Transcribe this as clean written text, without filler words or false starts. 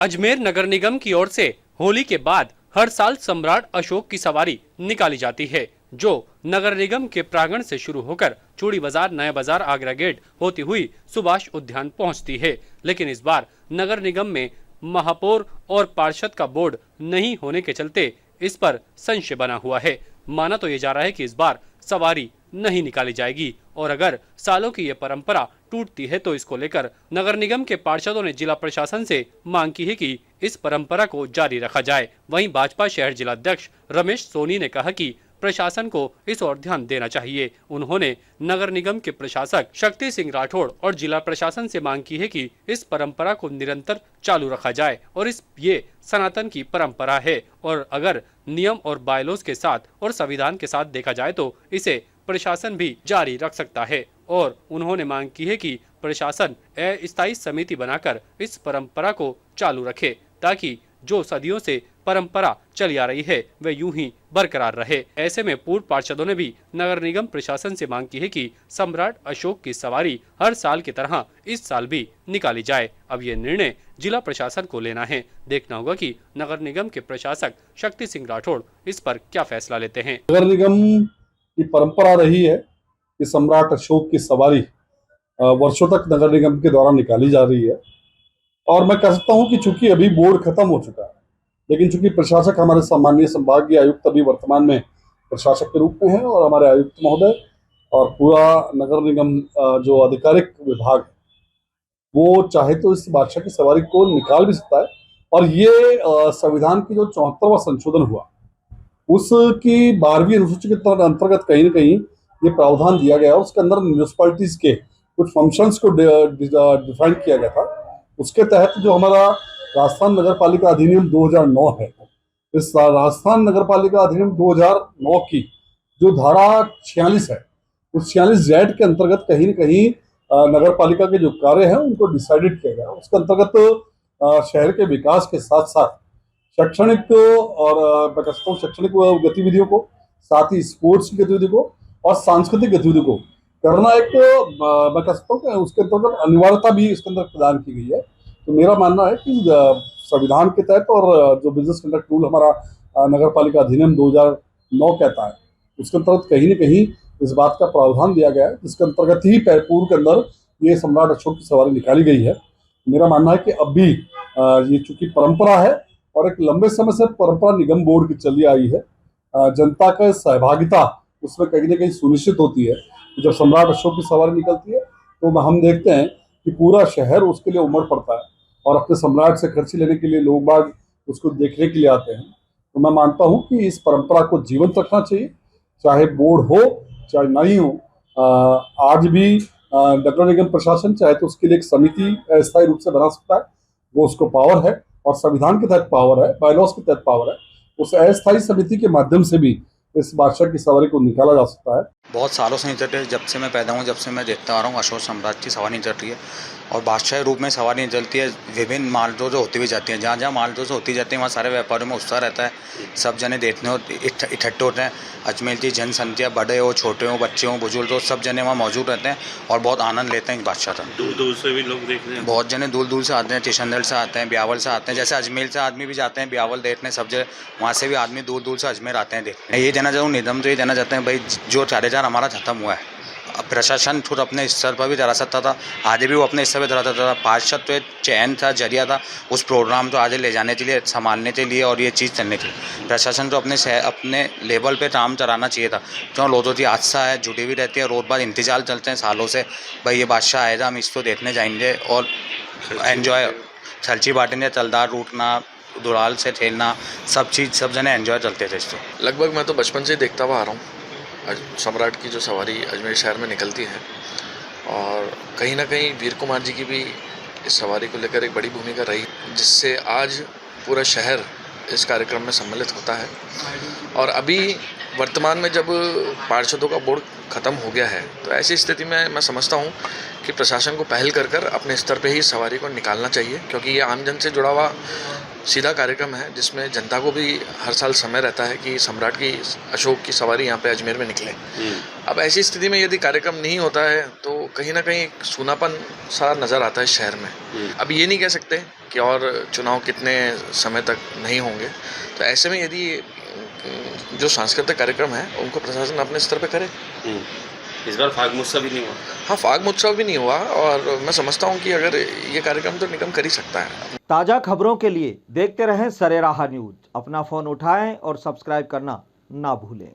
अजमेर नगर निगम की ओर से होली के बाद हर साल सम्राट अशोक की सवारी निकाली जाती है, जो नगर निगम के प्रांगण से शुरू होकर चूड़ी बाजार, नया बाजार, आगरा गेट होती हुई सुभाष उद्यान पहुंचती है। लेकिन इस बार नगर निगम में महापौर और पार्षद का बोर्ड नहीं होने के चलते इस पर संशय बना हुआ है। माना तो ये जा रहा है कि इस बार सवारी नहीं निकाली जाएगी और अगर सालों की ये परंपरा टूटती है तो इसको लेकर नगर निगम के पार्षदों ने जिला प्रशासन से मांग की है कि इस परंपरा को जारी रखा जाए। वहीं भाजपा शहर जिला अध्यक्ष रमेश सोनी ने कहा कि प्रशासन को इस ओर ध्यान देना चाहिए। उन्होंने नगर निगम के प्रशासक शक्ति सिंह राठौड़ और जिला प्रशासन से मांग की है कि इस परंपरा को निरंतर चालू रखा जाए और ये सनातन की परंपरा है और अगर नियम और बायलॉज के साथ और संविधान के साथ देखा जाए तो इसे प्रशासन भी जारी रख सकता है। और उन्होंने मांग की है कि प्रशासन अस्थायी समिति बनाकर इस परंपरा को चालू रखे ताकि जो सदियों से परंपरा चली आ रही है वह यूं ही बरकरार रहे। ऐसे में पूर्व पार्षदों ने भी नगर निगम प्रशासन से मांग की है कि सम्राट अशोक की सवारी हर साल की तरह इस साल भी निकाली जाए। अब ये निर्णय जिला प्रशासन को लेना है। देखना होगा कि नगर निगम के प्रशासक शक्ति सिंह राठौड़ इस पर क्या फैसला लेते हैं। नगर निगम की परंपरा रही है कि सम्राट अशोक की सवारी वर्षों तक नगर निगम के द्वारा निकाली जा रही है और मैं कह सकता हूं कि चूंकि अभी बोर्ड खत्म हो चुका है, लेकिन चूंकि प्रशासक हमारे सम्माननीय संभागीय आयुक्त अभी वर्तमान में प्रशासक के रूप में है और हमारे आयुक्त महोदय और पूरा नगर निगम जो आधिकारिक विभाग है वो चाहे तो इस बादशाह की सवारी को निकाल भी सकता है। और ये संविधान की जो 74वां संशोधन हुआ उसकी 12वीं अनुसूची के अंतर्गत कहीं ना कहीं ये प्रावधान दिया गया और उसके अंदर म्यूनिसिपैलिटीज के कुछ फंक्शंस को डिफाइन किया गया था। उसके तहत जो हमारा राजस्थान नगर पालिका अधिनियम 2009 है, इस राजस्थान नगर पालिका अधिनियम 2009 की जो धारा 46 है, उस 46 जेड के अंतर्गत कहीं न कहीं नगर पालिका के जो कार्य हैं उनको डिसाइडेड किया गया। उसके अंतर्गत शहर के विकास के साथ साथ शैक्षणिक और मैं कहता हूँ शैक्षणिक गतिविधियों को, साथ ही स्पोर्ट्स की गतिविधियों को और सांस्कृतिक गतिविधियों को करना एक मैं कह सकता हूँ कि उसके अंतर्गत अनिवार्यता भी इसके अंदर प्रदान की गई है। तो मेरा मानना है कि संविधान के तहत और जो बिजनेस कंडक्ट रूल हमारा नगर पालिका अधिनियम 2009 कहता है उसके अंतर्गत कहीं न कहीं इस बात का प्रावधान दिया गया है जिसके अंतर्गत ही पूर्व के अंदर ये सम्राट अशोक की सवारी निकाली गई है। मेरा मानना है कि अब भी ये चूंकि परंपरा है और एक लंबे समय से परंपरा निगम बोर्ड की चली आई है, जनता का सहभागिता उसमें कहीं ना कहीं सुनिश्चित होती है। जब सम्राट अशोक की सवारी निकलती है तो हम देखते हैं कि पूरा शहर उसके लिए उमड़ पड़ता है और अपने सम्राट से खर्ची लेने के लिए लोग बाग उसको देखने के लिए आते हैं। तो मैं मानता हूं कि इस परंपरा को जीवंत रखना चाहिए, चाहे बोर्ड हो चाहे नहीं हो। आज भी नगर निगम प्रशासन चाहे तो उसके लिए एक समिति अस्थायी रूप से बना सकता है, वो उसको पावर है और संविधान के तहत पावर है, बायलॉज के तहत पावर है। उस अस्थायी समिति के माध्यम से भी इस बादशाह की सवारी को निकाला जा सकता है। बहुत सालों से नहीं चल रही है, जब से मैं पैदा हूँ जब से मैं देखता आ रहा हूँ अशोक सम्राट की सवारी नहीं चल रही है और बादशाह रूप में सवारी नहीं चलती है। विभिन्न मालजोज होती भी जाती हैं, जहाँ जहाँ मालजोज होती जाती हैं वहाँ सारे व्यापारियों में उत्साह रहता है, सब जने देखने इकट्ठे होते हैं। अजमेर की जनसंख्या बड़े हो छोटे हो बच्चे हो बुजुर्ग हो सब जने वहाँ मौजूद रहते हैं और बहुत आनंद लेते हैं बादशाह का। दूर दूर से भी लोग देखते हैं, बहुत जने दूर दूर से आते हैं, किशनगढ़ से आते हैं, ब्यावल से आते हैं। जैसे अजमेर से आदमी भी जाते हैं ब्यावल देखने, सब जगह वहाँ से भी आदमी दूर दूर से अजमेर आते हैं देखने। ये देना चाहूँ निगम तो ये देना चाहते हैं भाई जो 4000 हमारा खत्म हुआ है, प्रशासन खुद अपने स्तर पर भी डरा सकता था, आगे भी वो अपने स्तर पर डरा सकता था। पार्षद तो एक चयन था, जरिया था उस प्रोग्राम को आगे ले जाने के लिए, संभालने के लिए और ये चीज़ चलने के लिए। प्रशासन को अपने लेवल पे काम चलाना चाहिए था, क्यों लोगों की आस्था है जुड़ी हुई रहती है, रोज बाद इंतजार चलते हैं सालों से भाई ये बादशाह आएगा हम इसको देखने जाएंगे और एन्जॉय खर्ची बांटेंगे, चलदार रूटना दुराल से खेलना सब चीज़ सब जने एंजॉय चलते थे इसको। लगभग मैं तो बचपन से ही देखता हुआ आ रहा हूँ सम्राट की जो सवारी अजमेर शहर में निकलती है और कहीं ना कहीं वीर कुमार जी की भी इस सवारी को लेकर एक बड़ी भूमिका रही, जिससे आज पूरा शहर इस कार्यक्रम में सम्मिलित होता है। और अभी वर्तमान में जब पार्षदों का बोर्ड ख़त्म हो गया है तो ऐसी स्थिति में मैं समझता हूँ कि प्रशासन को पहल कर अपने स्तर पे ही सवारी को निकालना चाहिए, क्योंकि ये आमजन से जुड़ा हुआ सीधा कार्यक्रम है जिसमें जनता को भी हर साल समय रहता है कि सम्राट की अशोक की सवारी यहाँ पे अजमेर में निकले। अब ऐसी स्थिति में यदि कार्यक्रम नहीं होता है तो कहीं ना कहीं एक सूनापन सा नज़र आता है शहर में। अब ये नहीं कह सकते कि और चुनाव कितने समय तक नहीं होंगे, तो ऐसे में यदि जो सांस्कृतिक कार्यक्रम है उनको प्रशासन अपने स्तर पे करे। इस बार फाग महोत्सव भी नहीं हुआ। हाँ, फाग महोत्सव भी नहीं हुआ और मैं समझता हूँ कि अगर ये कार्यक्रम तो निगम कर ही सकता है। ताज़ा खबरों के लिए देखते रहें सरेराह न्यूज। अपना फ़ोन उठाएं और सब्सक्राइब करना ना भूलें।